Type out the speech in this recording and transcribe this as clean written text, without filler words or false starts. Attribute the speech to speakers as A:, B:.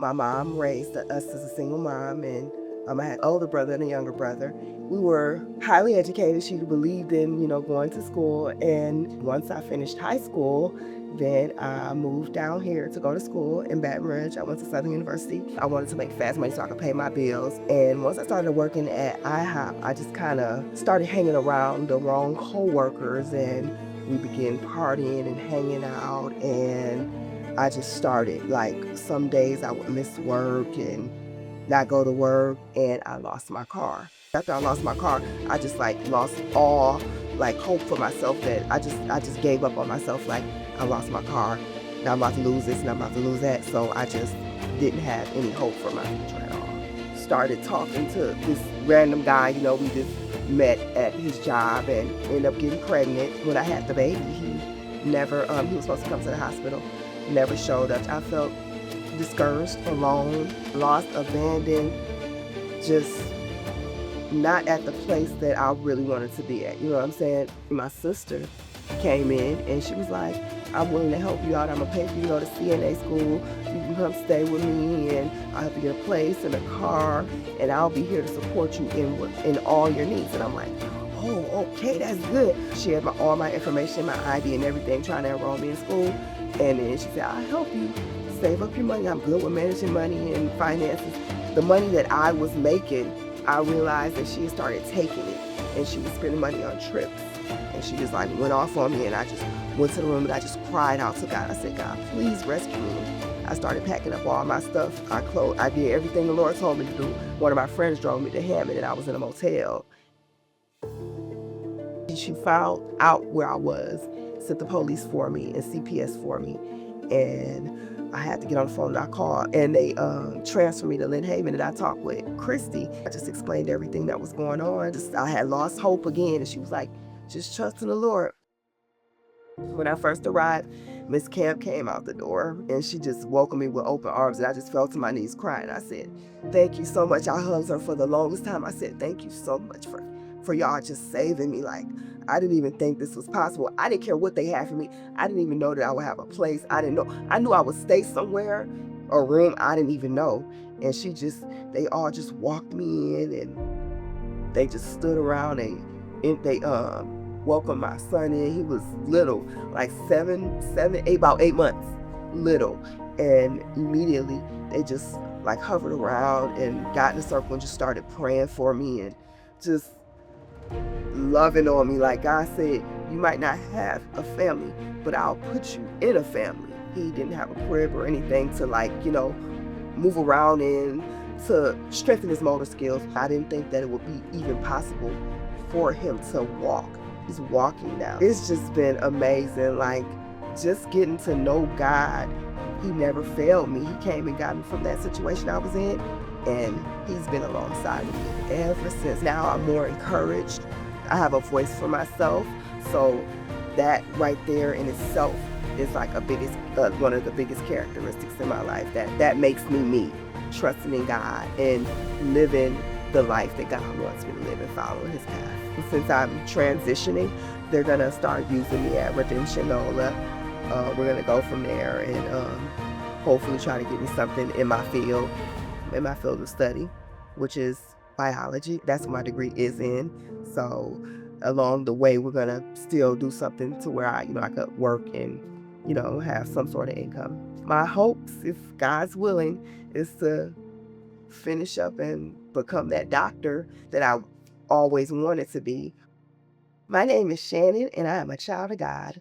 A: My mom raised us as a single mom, and I had an older brother and a younger brother. We were highly educated. She believed in, going to school. And once I finished high school, then I moved down here to go to school in Baton Rouge. I went to Southern University. I wanted to make fast money so I could pay my bills. And once I started working at IHOP, I just kind of started hanging around the wrong coworkers, and we began partying and hanging out. And I just started, like, some days I would miss work and not go to work, and I lost my car. After I lost my car, I just lost all hope for myself, that I just gave up on myself. Like, I lost my car, now I'm about to lose this and I'm about to lose that. So I just didn't have any hope for my future at all. Started talking to this random guy, we just met at his job and ended up getting pregnant. When I had the baby, he never, he was supposed to come to the hospital, never showed up. I felt discouraged, alone, lost, abandoned, just not at the place that I really wanted to be at. You know what I'm saying? My sister came in and she was like, I'm willing to help you out. I'm gonna pay for you to go to CNA school. You can come stay with me, and I'll help you get a place and a car, and I'll be here to support you in all your needs. And I'm like, oh, okay, that's good. She had all my information, my ID and everything, trying to enroll me in school. And then she said, I'll help you save up your money. I'm good with managing money and finances. The money that I was making, I realized that she had started taking it, and she was spending money on trips. And she just went off on me, and I just went to the room and I just cried out to God. I said, God, please rescue me. I started packing up all my stuff. I did everything the Lord told me to do. One of my friends drove me to Hammond, and I was in a motel. She found out where I was, sent the police for me and CPS for me, and I had to get on the phone, and I called, and they transferred me to Lynn Haven, and I talked with Christy. I just explained everything that was going on. I had lost hope again, and she was like, just trust in the Lord. When I first arrived, Miss Camp came out the door, and she just welcomed me with open arms, and I just fell to my knees crying. I said, thank you so much. I hugged her for the longest time. I said, thank you so much for y'all just saving me. Like, I didn't even think this was possible. I didn't care what they had for me. I didn't even know that I would have a place. I didn't know. I knew I would stay somewhere, a room I didn't even know. And they all just walked me in, and they just stood around, and they welcomed my son in. He was little, like about 8 months, little. And immediately they just hovered around and got in a circle and just started praying for me and just loving on me. Like God said, you might not have a family, but I'll put you in a family. He didn't have a crib or anything to move around in to strengthen his motor skills. I didn't think that it would be even possible for him to walk. He's walking now. It's just been amazing, just getting to know God. He never failed me. He came and got me from that situation I was in, and he's been alongside me ever since. Now I'm more encouraged. I have a voice for myself, so that right there in itself is one of the biggest characteristics in my life. That makes me, trusting in God and living the life that God wants me to live and follow his path. Since I'm transitioning, they're gonna start using me at Redemption NOLA. We're gonna go from there and hopefully try to get me something in my field of study, which is biology. That's what my degree is in. So along the way, we're gonna still do something to where I could work and, have some sort of income. My hopes, if God's willing, is to finish up and become that doctor that I always wanted to be. My name is Shannon, and I am a child of God.